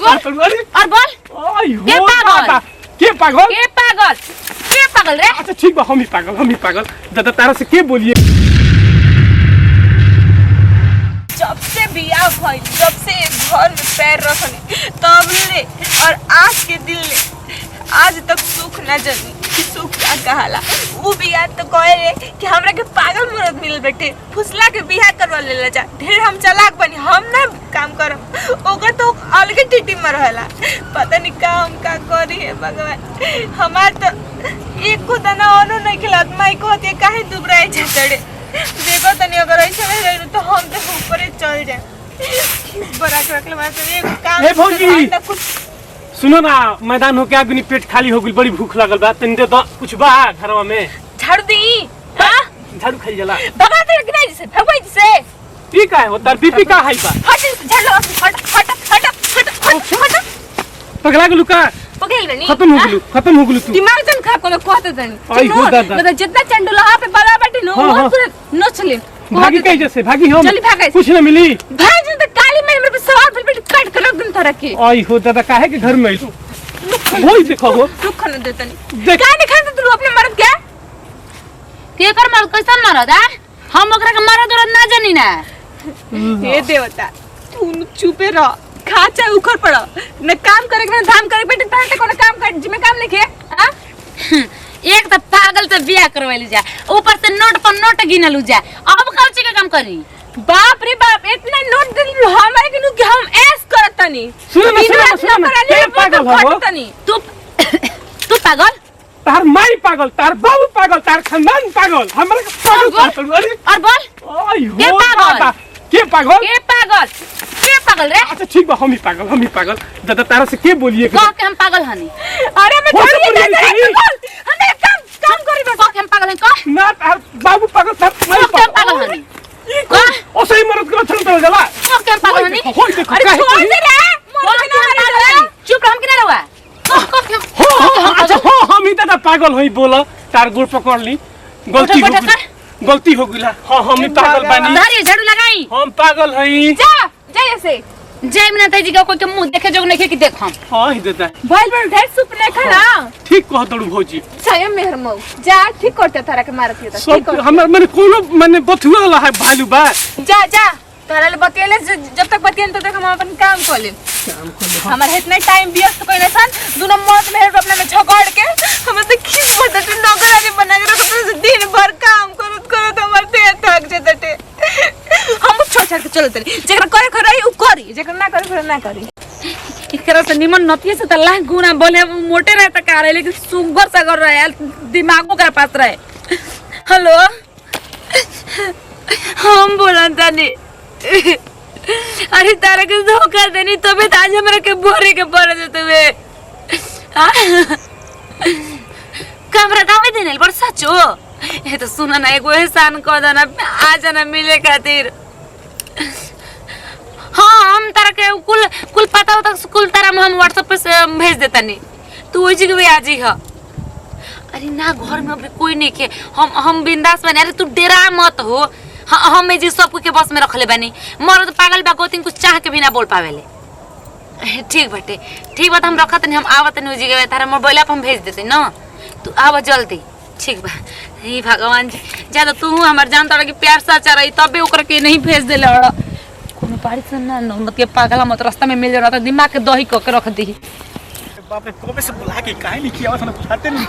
और बोल ओय के पागल के पागल के पागल के पागल रे। अच्छा ठीक बा हम ही पागल दादा तारा से के बोलिए। जब से बियाह भइल जब से घर में पैर रखनी तब ले और आज के दिल ले आज तक सुख न जनी कि सुख का कहाला। वो बियाह तो कहे रे कि हमरा के पागल मर्द मिल बैठे फुसला के बियाह करवा लेला जा। ढेर हम चालाक बनी हम ना काम करब ओकर तो अलगे टिटी में रहेला। पता नहीं का हम का करी है भगवान। हमार तो एक को दाना ओनो नहीं खिलात माई को होते काहे दुबराए झटड़े। देखो तनी अगर ऐसे में रही तो हम तो ऊपर ही चल जाए। बड़ा रख ले मार एक काम ए भौजी तो कुछ सुनो ना मैदान हो के आगनी पेट खाली हो गई बड़ी भूख लागल बा तनी दे दो कुछ बा घरवा में झाड़ दी। हां झाड़ू खाई जाला भगा दे कि नहीं से भगवाई से ई का है तार बीपी का हाई बा हट झाड़ लो हट हट हट हट हट पगला गेलू का पगल बनी खत्म हो गेलू तू दिमाग जन खा को कहते तनी आई हो दादा मतलब जितना चंडूला पे बला बैठी नो वो पूरे नोचले भागी कहीं जैसे भागी हम चली भाग कुछ ना मिली भाग जन तो काली मेरे पे सवाल फिर पे काट कर रख दूं तरह के। आई हो दादा काहे के घर में आई होई देखो हो दुख न देतनी देख का नहीं खाते तू अपने मर्द क्या के कर मर्द कैसन मर्द है हम ओकरा के मर्द औरत ना जानी ना। हे देवता तू चुपे रह खा चाहे उखड़ पड़ो न काम करे न धाम करे बेटे ताते कोनो काम कर जिम्मे काम लिखे हां। एक तो पागल से बियाह करवाइल जा ऊपर से नोट पर नोट गिनलू जा अब खर्चे का काम करी। बाप रे बाप इतना नोट दिल हमारे के कि हम ऐस करत तनी सुनो ना के पागल हो तू तू पागल तार माई पागल तार बाबू पागल तार खानदान पागल हमरा के पागल अरे और बोल आई के हो पागल? दादा के पागल के पागल रे। अच्छा ठीक बा हम ही पागल दादा तारा से के बोलिए कह के हम पागल हनी अरे मैं हो छोड़ी तो बोलिए हम काम करी बस कह के हम पागल हनी कह ना तार बाबू पागल तार माई कह के हम पागल हनी ओ सही मरद के छन तो जाला कह के हम पागल हनी। होई देखो अरे काहे छोड़ दे रे बोल के हम पागल हनी चुप रह हम किना रहुआ कह के हो अच्छा हो हम ही दादा पागल होई बोला तार गोड़ पकड़ ली गलती हो गइला हां हम ही पागल बानी धारी झाड़ू लगाई हम पागल हई जा जा ऐसे जय मिना तेजी का कोई के मुंह देखे जोग नहीं के देख हम हां ही दादा भाई बड़ ढेर सुप नहीं खाना ठीक कह दड़ू भौजी छाया मेहर मऊ जा ठीक करते तारा के मारत है ठीक सब हमर माने कोनो माने बथुआ वाला है भालू बा जा जा तारा ले बतियले जब तक बतियन तब तक हम अपन काम कर ले हमार इतना टाइम व्यस्त कइले सन दोनों मौत मेहर अपना में झगड़ के हम से खींच पड़ते नौकरानी बना के रखते दिन भर काम करत हमर देह थक जते हम छोड़ के चलते जेकरा करे खराई उ करी जेकरा ना करे फिर ना करी। एकरा से निमन नतिये से त लाख गुना बोले मोटे रहे त का रहे लेकिन सुगर सगर रहे दिमागो का पास रहे। हेलो हम बोलन तनी अरे तारा के धोखा देनी तबे आज हमरा के बोरे के पड़ जते वे कमरा दावे देने पर सचो ये तो सुना ना एगो एहसान कर देना आ जाना मिले खातिर। हाँ हम तारा के कुल पता होता कुल तारा हम व्हाट्सएप पे भेज देता नहीं तू वही जगह आ जी है। अरे ना घर में अभी कोई नहीं के हम बिंदास बने। अरे तू डरा मत हो हम जी सब के बस में रखले बानी मर्द पागल बा गोतिन कुछ चाह के भी ना बोल पावेले। ठीक बाटे ठीक बात हम रखत नहीं हम आवत नहीं जगह तारा मोबाइल पर हम भेज देते ना तू आवा जल्दी ठीक बा। हे भगवान जी ज्यादा तू हमार जान तोरा के प्यार सच्चा रही तबे ओकरा के नहीं भेज देले और कोनो पारी से ना नौनत के पागल मत रास्ता में मिल रहा था दिमाग के दही क के रख दी। बाप रे कबे से बुला के काहे नहीं किया था बुझाते नहीं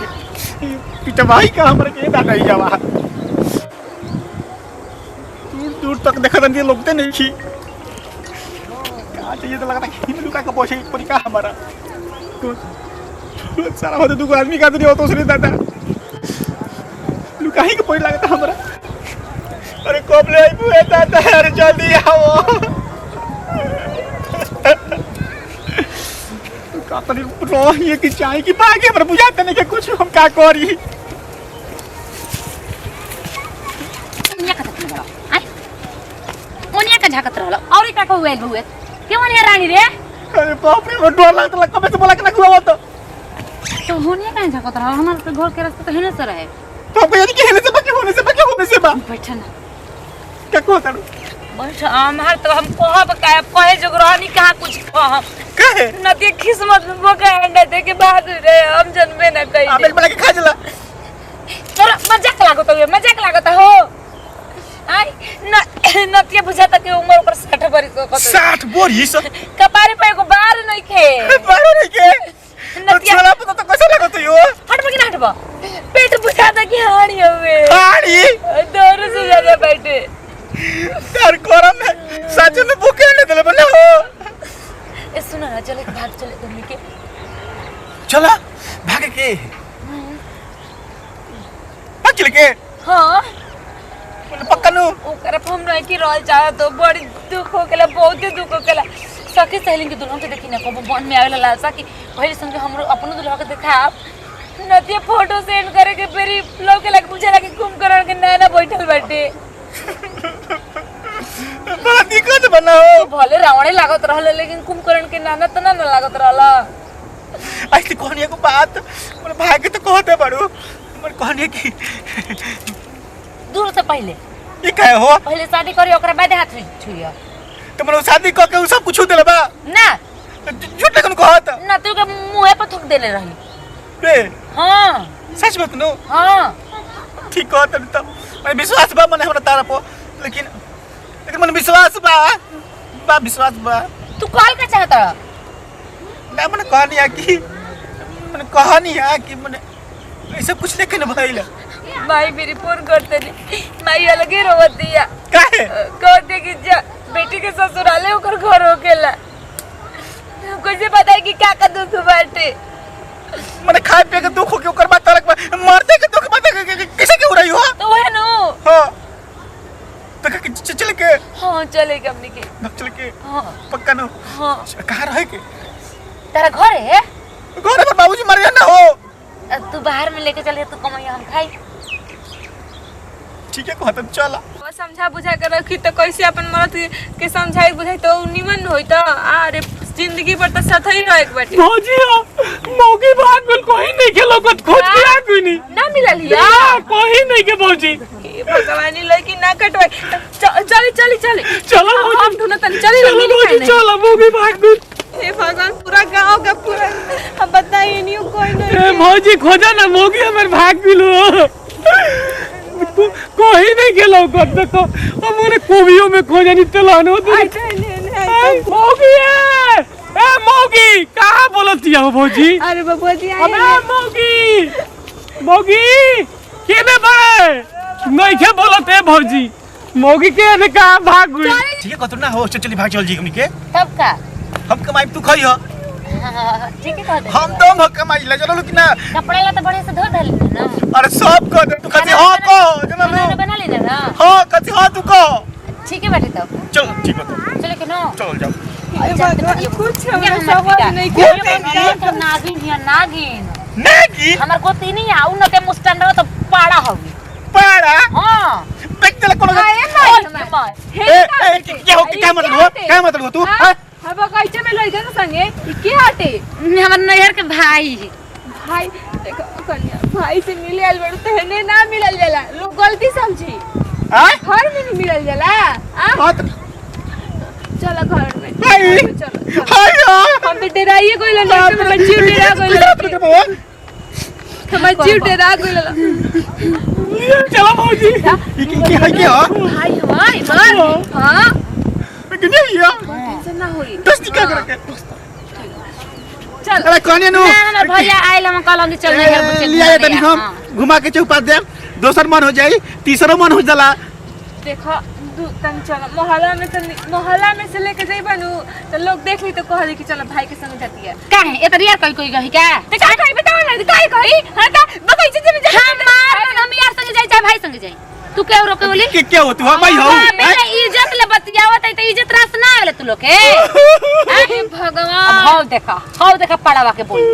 पिटा भाई का हमरे के दादा ही जावा दूर तक देखा था लोगते नहीं थी कहाँ चाहिए तो लगा था कि लुका का पोछे पर का हमारा तो सारा होते दो आदमी का तो होता उसने दादा लुका ही का पोई लगा था हमारा। अरे कब ले आई बुए दादा अरे जल्दी आओ का तनी रोह ये कि चाय की बागे पर बुझाते नहीं कि कुछ हम का करी ओनिया का झाकत रहल और का हुए हुए क्यों नहीं रानी रे। अरे बाप रे वो डर लगता कबे से बोला के हुआ तो होनिया का झाकत रहल हमारे घर के रास्ता तो हेने से रहे तो अब यानी कि होने से बाकी होने से बा बैठा ना क्या कहता बस हमार तो हम कहब का कहे जो रहनी कहाँ कुछ कहब काहे नदी किस्मत में बोका अंडा दे के बाद रे हम जन्मे न कहीं आप एक बना के खा जला चलो मजाक लागत हो आई नतिया बुझाता के उम्र ओकर 60 बरिस को 60 बोरिस कपारे पे एगो बार नहीं खे बारो नहीं के नतिया छोला पता तो कैसे लगत यो हट बगी हट बा पेट बुझाता कि हाड़ी हवे हाड़ी दौर से ज्यादा बैठे तार कोरम में सच में भूखे न देले बना हो ए सुन ना चले भाग चले तुम के चला भागे के भाग चले के हां पक्का नु ओकरा हम रह के रह जा तो बड़ी दुख हो गेला बहुत दुख हो गेला सखी सहेली के दुल्हन के देखी ना कबो मन में आवेला लालसा कि पहले संग हमरो अपनो दुल्हा के देखाब नतिया फोटो सेंड करे के फेरी लोग के लग पूछे लगे कुंभकर्ण के नैना बैठल बाटे बड़ा दिक्कत बना हो भले रावणे लागत रहल लेकिन कुंभकर्ण के नाना त ना लागत रहला ऐसी कहनी को बात मोर भाई के तो कहते बड़ू मोर कहनी की दूर से पहले ई काहे हो पहले शादी करी ओकरा बाद हाथ छुइया तो मोर शादी क के उ सब कुछ देले बा ना झूठ कन कहत ना तू के मुंह पे थूक देले रही बे हां सच बात नु हां ठीक कहत तो मैं विश्वास बा मने हमरा तारा पो लेकिन मन विश्वास बा विश्वास बा तू कॉल का चाहता ना मन कहनी कि मन कहनी कि मन ऐसा कुछ नहीं कन भइल माई मेरी फोन करते नहीं माई अलगे रोवत दिया काहे कहते कि जा बेटी के ससुराले ओकर घर हो गेला कैसे बताए कि क्या का दुख बाटे मने खाए पे के दुख हो के ओकर बात अलग मरते के दुख बात कैसे के हो रही हो तो है नो हां तो चल के हां चलेगा हमनी के चल के हां पक्का नो हां कहां रहे के तेरा घर है घर पर बाबूजी मर गए ना हो तू बाहर में लेके चले तू कमाई हम खाई ठीक है कहत चल वो समझा बुझा कर रखी तो कैसे अपन मरद के समझाई बुझाई तो निमन होई तो अरे जिंदगी भर तो साथ ही रहे बाटे भौजी मौगी भाग बिल कोई नहीं के लोगत खोज के आ कोई नहीं ना मिलल हिया कोई नहीं के भौजी हे भगवानी लड़की ना कटवाई चली चलो हम ढूंढ तनी चली चलो भौजी चलो मौगी भाग बिल हे भगवान पूरा गांव का पूरा हम बताइए नहीं कोई ए नहीं भौजी खोजा ना मौगी हमर भाग बिल कोई नहीं के लोगत देखो हमरे कोबियों में खोजनी तलानो मौगी ए मौगी कहां बोलती हो भौजी अरे बाबू जी अबे मौगी केने बे नहीं के बोलते भौजी मौगी के ने कहां भाग गई ठीक है कहत ना हो चली भाग चल जी हमनी के तब का हम कमाई तू खई हो ठीक है कहते हम तो हम कमाई ले चलो कि ना कपड़ा ला तो बढ़िया से धो धाली ना अरे सब कह दे तू कथि हां को जना खाना बना लेना ना हां कथि हां तू को ठीक है बेटे तब चल ठीक है तो चले के नो चल जाओ कुछ सवाल नहीं के नागिन नहीं हमर को तीन ही आउ न के मुस्टंड तो पाड़ा होगी पाड़ा हां देख चल कोनो क्या हो क्या मतलब हो तू हां हबा कैसे में लइका के संगे ई के हटे हमर नैहर के भाई भाई देखो कन्या भाई से मिले आल बड़ तो हने ना मिलल जाला लोग गलती समझी हां घर में नहीं मिलल जाला हां चलो घर में भाई चलो हां हम तो डराइए कोई लगा हमर जीव डरा कोई हमर जीव डरा कोई लगा चलो भौजी की है क्या भाई हमारे घर हां कि नहीं है टेंशन ना होई दोस्ती क्या करके चल अरे कौन नु हमर भैया आइल हम कहलन चल नैहर बुचे लिया तनी हम घुमा के चौपा दे दोसर मन हो जाई तीसरो मन हो जाला देखो तन चलो मोहल्ला में से लेके जाई बनू तो लोग देख ली तो कहली कि चलो भाई के संग जाती है काहे ए त यार कोई गही का तो का कही बताओ ना काहे कही हां त बगैचे में जा हम यार संग जाई चाहे भाई संग जाई तू के रोके बोली के क्या हो तू हां भाई हो मेरे इज्जत ले बतियावत है त इज्जत रास ना आले तू लोग के हे भगवान हाउ देखा पड़ावा के बोल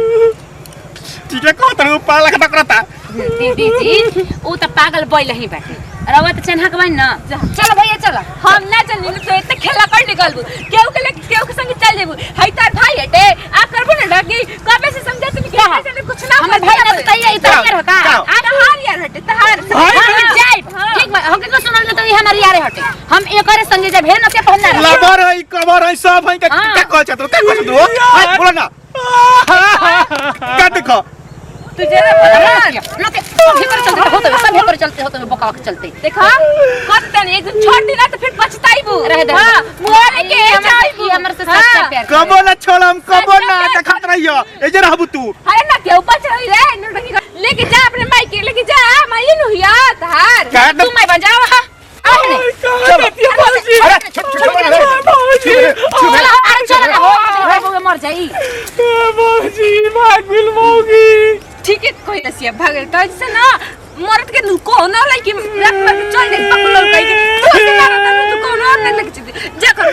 ठीक है को तू पार लगा टकराता दीदी जी ऊ त पागल बैल ही बैठे रवा त चन्हा के ना चल भैया चल हम ना चलनी तो इतना खेला कर निकलबू केहू के संग चल जेबू हाय तार भाई हटे आप करबो ना डगी कबे से समझा तुम के ऐसे कुछ ना हमर भाई ना तैयार इतना यार होता आ हार यार हटे तहार हम जाई ठीक बा हम के सुनल त ये हमारी यारे हटे हम एकरे संगे जब भेन के पहनना रहे लबर है कवर है सब है का हाँ। क्या कह चाहते हो क्या कह चाहते हो हाय बोलो ना क्या देखो तुझे लोग सब भेपर चलते बका के चलते देखा कत तन एक दिन छोड़ देना तो फिर पछताईबू रह दे हां मोरे के ई हमर से सच्चा प्यार कबो ना छोड़म कबो ना देखत रहियो ए जे रहबू तू अरे ना के ऊपर चढ़ी रे नोटंकी लेके जा अपने माई के लेके जा माई नु हिया तार तू मैं बन जाओ हां चलो अरे छोड़ अरे चल ना हो वो मर जाई मौजी भागल मौगी ठीक है कोई नसिया भागल तो से ना मरद के नु कोनो लई रात में चल दे पकड़ कई के तू से मारत तू कोनो नहीं लग जा कर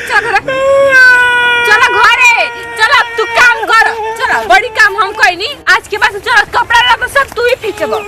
चलो घरे चलो तू काम कर चलो बड़ी काम हम कोई नहीं आज के बाद चलो कपड़ा लगा सब तू ही खींचबो